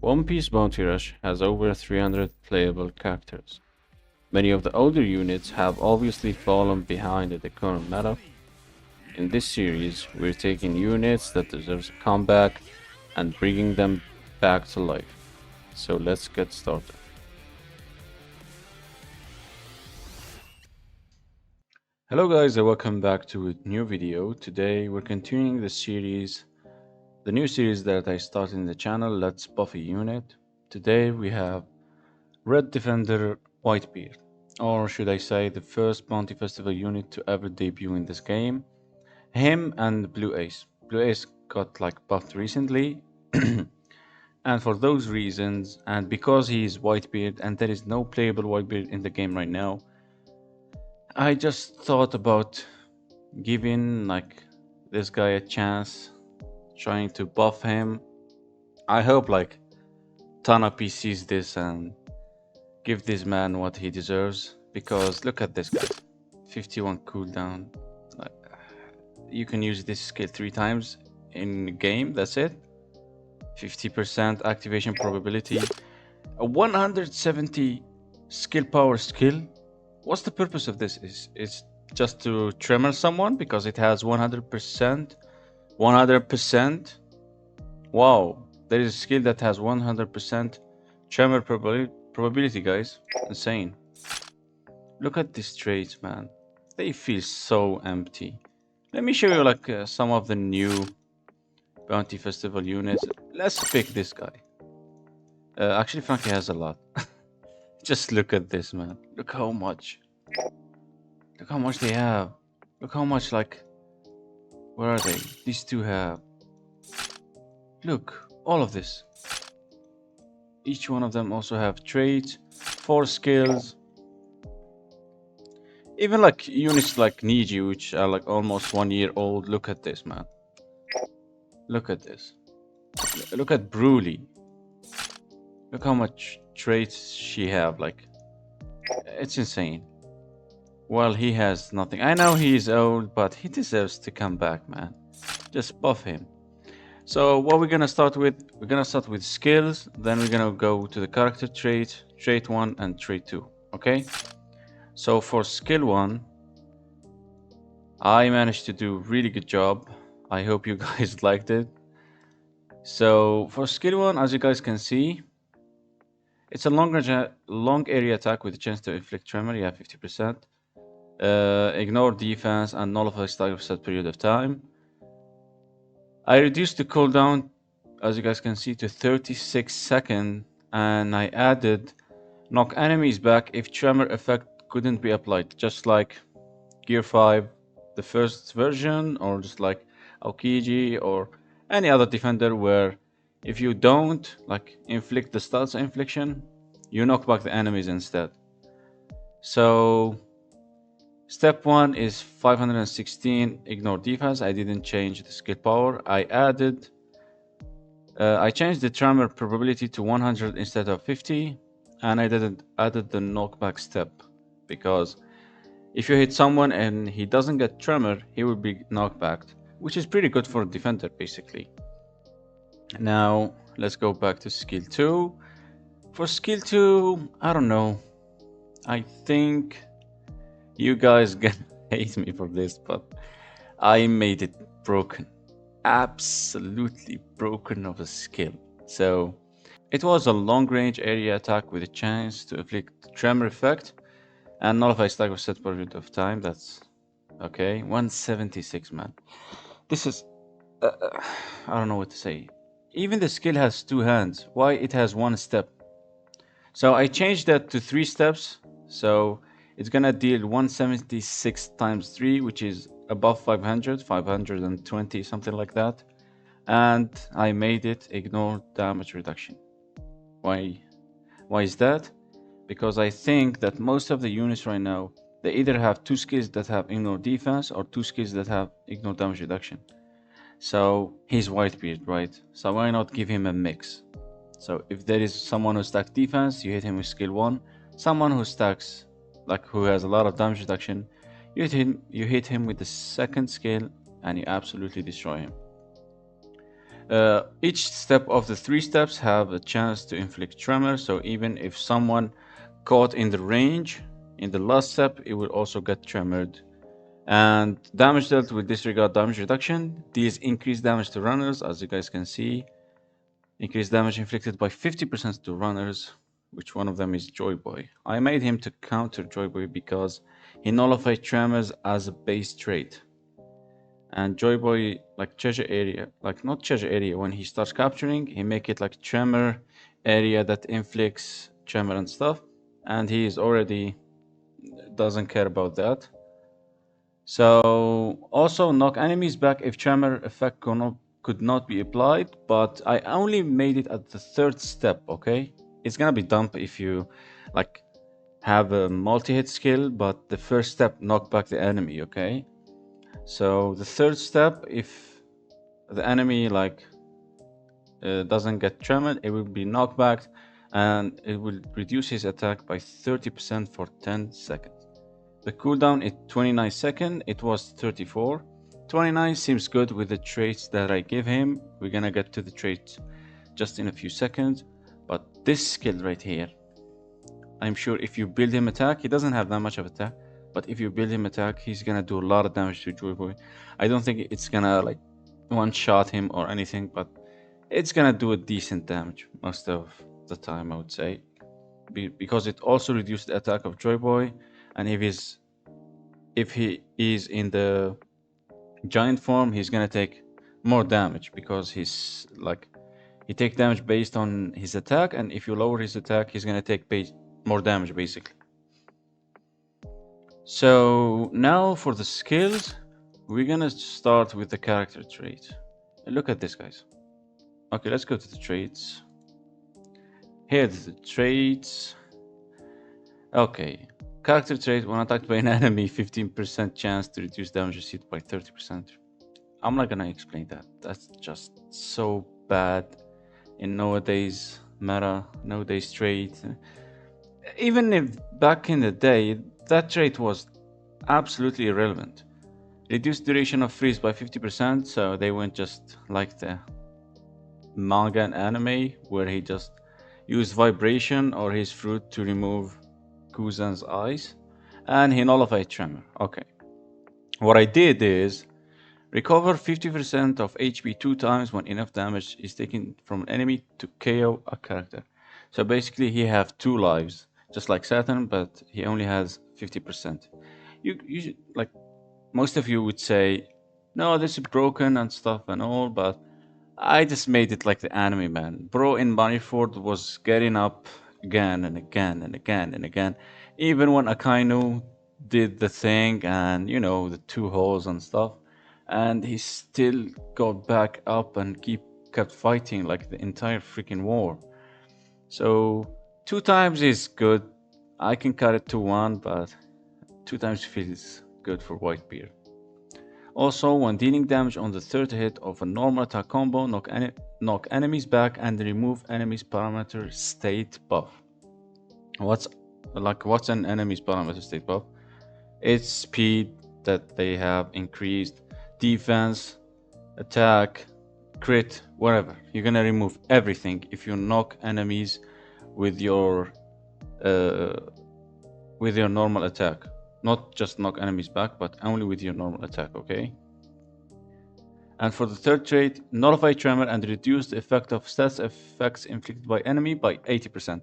One Piece Bounty Rush has over 300 playable characters. Many of the older units have obviously fallen behind in the current meta. In this series, we're taking units that deserve a comeback and bringing them back to life. So let's get started. Hello guys and welcome back to a new video. Today we're continuing the new series that I started in the channel, Let's Buff a Unit. Today we have Red Defender Whitebeard, or should I say the first Bounty Festival unit to ever debut in this game. Him and Blue Ace. Blue Ace got buffed recently, and for those reasons, and because he is Whitebeard and there is no playable Whitebeard in the game right now, I just thought about giving this guy a chance, trying to buff him. I hope Tanapi sees this and give this man what he deserves, because look at this guy, 51 cooldown. You can use this skill 3 times in game, that's it. 50% activation probability, a 170 skill power skill. What's the purpose of this? Is just to tremor someone because it has 100%? 100%? Wow, there is a skill that has 100% tremor probability, guys. Insane. Look at these traits, man. They feel so empty. Let me show you some of the new Bounty Festival units. Let's pick this guy. Actually, Frankie has a lot. Just look at this, man. Look how much. Look how much they have. Look how much, where are they? These two have. Look, all of this. Each one of them also have traits, 4 skills. Even units like Niji, which are almost 1 year old. Look at this, man. Look at this. Look at Broly. Look how much traits she have. It's insane. Well, he has nothing. I know he is old, but he deserves to come back, man. Just buff him. So what we're gonna start with? We're gonna start with skills. Then we're gonna go to the character trait, trait 1 and trait 2. Okay. So for skill 1, I managed to do a really good job. I hope you guys liked it. So for skill 1, as you guys can see, it's a long area attack with a chance to inflict tremor. Yeah, 50%. Ignore defense and nullify stack for set period of time. I reduced the cooldown, as you guys can see, to 36 seconds, and I added knock enemies back if tremor effect couldn't be applied, just like Gear 5, the first version, or just like Aokiji or any other defender, where if you don't inflict the stats infliction, you knock back the enemies instead. So step 1 is 516 ignore defense. I didn't change the skill power. I changed the tremor probability to 100 instead of 50, and I added the knockback step, because if you hit someone and he doesn't get tremor, he will be knocked back, which is pretty good for a defender basically. Now let's go back to skill 2. For skill 2, I don't know. I think you guys gonna hate me for this, but I made it broken. Absolutely broken of a skill. So it was a long range area attack with a chance to inflict tremor effect and nullify stack of set period of time. That's okay. 176, man. This is I don't know what to say. Even the skill has 2 hands. Why it has 1 step? So I changed that to 3 steps. So it's gonna deal 176 times 3, which is above 500, 520, something like that. And I made it ignore damage reduction. Why is that? Because I think that most of the units right now, they either have 2 skills that have ignore defense or 2 skills that have ignore damage reduction. So he's Whitebeard, right? So why not give him a mix? So if there is someone who stacks defense, you hit him with skill 1. Someone who stacks, who has a lot of damage reduction, you hit him with the second skill and you absolutely destroy him. Each step of the 3 steps have a chance to inflict tremor, so even if someone caught in the range in the last step, it will also get tremored. And damage dealt will disregard damage reduction. Deals increased damage to runners, as you guys can see. Increased damage inflicted by 50% to runners, which one of them is Joyboy. I made him to counter Joyboy because he nullified tremors as a base trait. And Joyboy, like treasure area, like not treasure area, when he starts capturing, he make it like tremor area that inflicts tremor and stuff. And he is already doesn't care about that. So also knock enemies back if tremor effect could not be applied, but I only made it at the 3rd step, okay? It's gonna be dumb if you like have a multi-hit skill, but the 1st step knock back the enemy, okay? So the 3rd step, if the enemy like doesn't get tremor, it will be knocked back and it will reduce his attack by 30% for 10 seconds. The cooldown is 29 seconds, it was 34. 29 seems good with the traits that I give him. We're gonna get to the traits just in a few seconds. But this skill right here, I'm sure if you build him attack, he doesn't have that much of attack, but if you build him attack, he's gonna do a lot of damage to Joyboy. I don't think it's gonna like one-shot him or anything, but it's gonna do a decent damage most of the time, I would say. Because it also reduced the attack of Joyboy, and if he is in the giant form, he's gonna take more damage because he's like he take damage based on his attack, and if you lower his attack, he's gonna take more damage basically. So now for the skills, we're gonna start with the character trait. Look at this, guys. Okay, let's go to the traits. Here's the traits. Okay, character trait: when attacked by an enemy, 15% chance to reduce damage received by 30%. I'm not gonna explain that. That's just so bad in nowadays meta, nowadays trait. Even if back in the day, that trait was absolutely irrelevant. Reduced duration of freeze by 50%, so they went just like the manga and anime, where he just used vibration or his fruit to remove Kuzan's eyes, and he nullified tremor. Okay. What I did is recover 50% of HP 2 times when enough damage is taken from an enemy to KO a character. So basically he have 2 lives, just like Saturn, but he only has 50%. You like most of you would say, no, this is broken and stuff and all, but I just made it like the anime, man. Bro in Marineford was getting up again and again and again and again. Even when Akainu did the thing and, you know, the 2 holes and stuff. And he still got back up and kept fighting like the entire freaking war. So 2 times is good. I can cut it to 1, but 2 times feels good for Whitebeard. Also, when dealing damage on the 3rd hit of a normal attack combo, knock enemies back and remove enemy's parameter state buff. What's an enemy's parameter state buff? It's speed that they have increased, defense, attack, crit, whatever. You're gonna remove everything if you knock enemies with your normal attack. Not just knock enemies back, but only with your normal attack, okay? And for the 3rd trait, nullify tremor and reduce the effect of stats effects inflicted by enemy by 80%.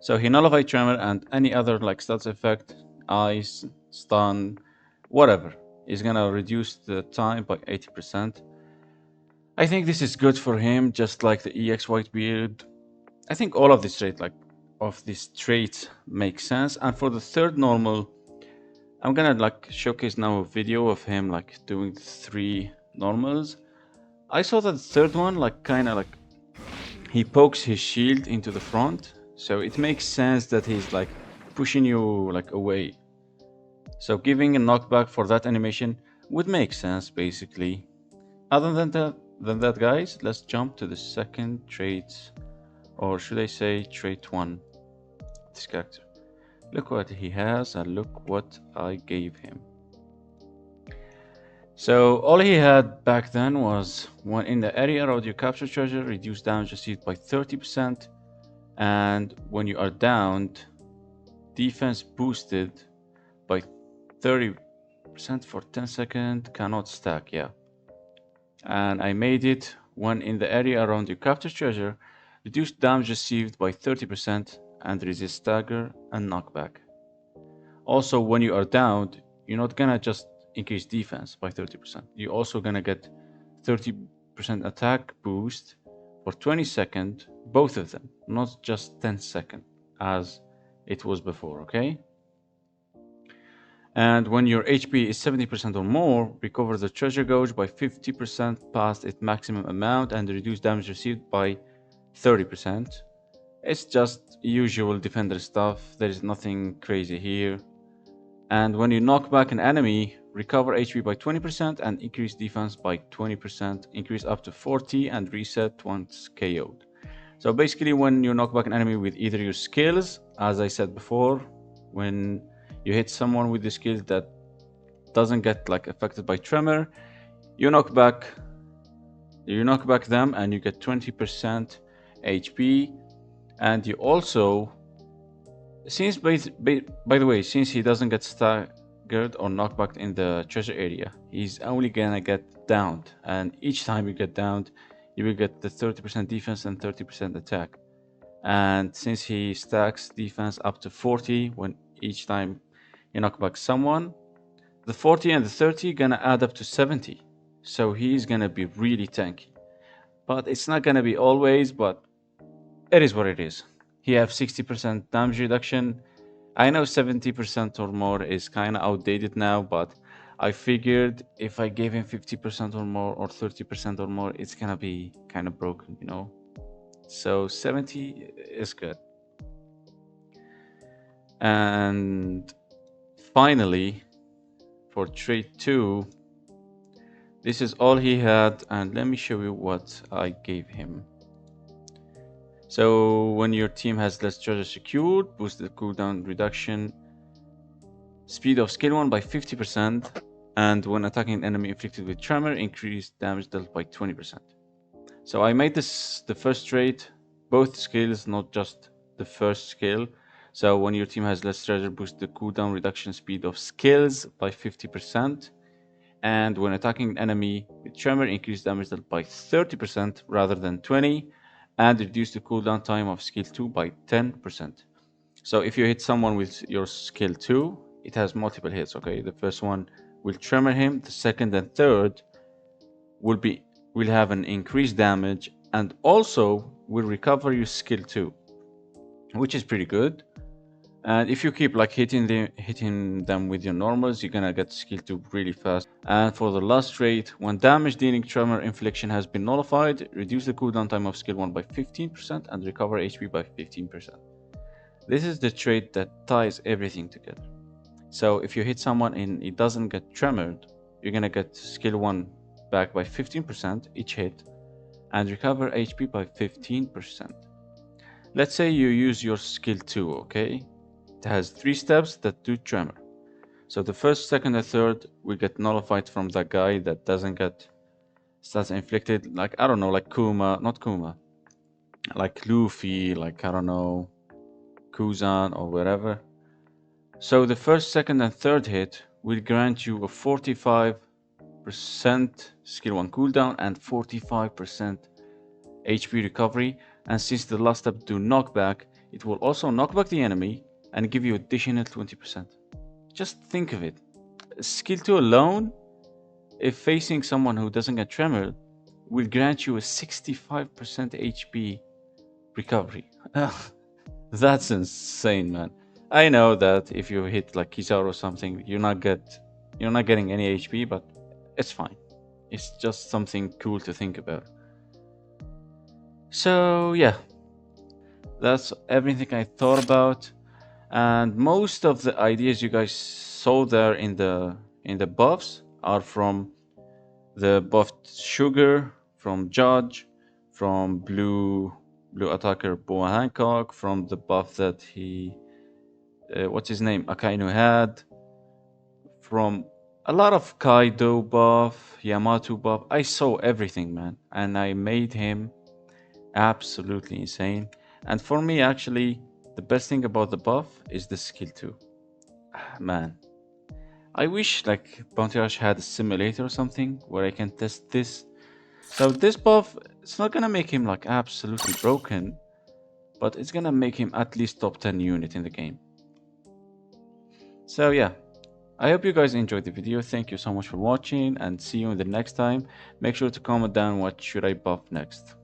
So he nullified tremor and any other like stats effect, ice, stun, whatever, is gonna reduce the time by 80%. I think this is good for him, just like the EX Whitebeard. I think all of these traits make sense. And for the 3rd normal, I'm gonna like showcase now a video of him like doing 3 normals. I saw that the 3rd one like kinda like he pokes his shield into the front, so it makes sense that he's like pushing you like away. So giving a knockback for that animation would make sense basically. Other than that, guys, let's jump to the 2nd trait, or should I say trait 1. This character. Look what he has and look what I gave him. So all he had back then was when in the area around your capture treasure, reduce damage received by 30%, and when you are downed, defense boosted by 30% for 10 seconds, cannot stack, yeah. And I made it when in the area around your capture treasure, reduce damage received by 30% and resist stagger and knockback. Also, when you are downed, you're not gonna just increase defense by 30%. You're also gonna get 30% attack boost for 20 seconds, both of them, not just 10 seconds as it was before, okay? And when your HP is 70% or more, recover the treasure gauge by 50% past its maximum amount and reduce damage received by 30%. It's just usual defender stuff, there is nothing crazy here. And when you knock back an enemy, recover HP by 20% and increase defense by 20%, increase up to 40 and reset once KO'd. So basically when you knock back an enemy with either your skills, as I said before, when you hit someone with the skills that doesn't get like affected by tremor, you knock back them and you get 20% HP. And you also, since by the way, since he doesn't get staggered or knocked back in the treasure area, he's only gonna get downed, and each time you get downed, you will get the 30% defense and 30% attack. And since he stacks defense up to 40 when each time you knock back someone, the 40 and the 30 gonna add up to 70. So he's gonna be really tanky. But it's not gonna be always, but it is what it is. He have 60% damage reduction. I know 70% or more is kinda outdated now, but I figured if I gave him 50% or more or 30% or more, it's gonna be kinda broken, you know? So 70 is good. And finally, for trait 2, this is all he had, and let me show you what I gave him. So when your team has less treasure secured, boost the cooldown reduction, speed of skill 1 by 50%, and when attacking an enemy inflicted with tremor, increase damage dealt by 20%. So I made this the first trait, both skills, not just the first skill. So when your team has less treasure, boost the cooldown reduction speed of skills by 50%. And when attacking an enemy with tremor, increase damage dealt by 30% rather than 20, and reduce the cooldown time of skill 2 by 10%. So if you hit someone with your skill 2, it has multiple hits, okay? The first one will tremor him, the second and third will have an increased damage and also will recover your skill 2, which is pretty good. And if you keep like hitting them with your normals, you're gonna get skill 2 really fast. And for the last trait, when damage dealing tremor infliction has been nullified, reduce the cooldown time of skill 1 by 15% and recover HP by 15%. This is the trait that ties everything together. So if you hit someone and it doesn't get tremored, you're gonna get skill 1 back by 15% each hit and recover HP by 15%. Let's say you use your skill 2, okay? It has 3 steps that do tremor. So the first, second, and third will get nullified from that guy that doesn't get stats inflicted, like, I don't know, like Kuma, not Kuma, like Luffy, like, I don't know, Kuzan or whatever. So the first, second, and third hit will grant you a 45% skill 1 cooldown and 45% HP recovery. And since the last step do knockback, it will also knock back the enemy and give you additional 20%. Just think of it. Skill 2 alone, if facing someone who doesn't get tremor, will grant you a 65% HP recovery. That's insane, man. I know that if you hit like Kizaru or something, you're not getting any HP, but it's fine. It's just something cool to think about. So yeah, that's everything I thought about, and most of the ideas you guys saw there in the buffs are from the buffed Sugar, from Judge, from blue attacker Boa Hancock, from the buff that he what's his name, Akainu had, from A lot of Kaido buff, Yamato buff. I saw everything, man, and I made him absolutely insane. And for me, actually, the best thing about the buff is the skill too. Man, I wish like Bounty Rush had a simulator or something where I can test this. So this buff, it's not gonna make him like absolutely broken, but it's gonna make him at least top 10 unit in the game. So yeah, I hope you guys enjoyed the video. Thank you so much for watching and see you in the next time. Make sure to comment down what should I buff next.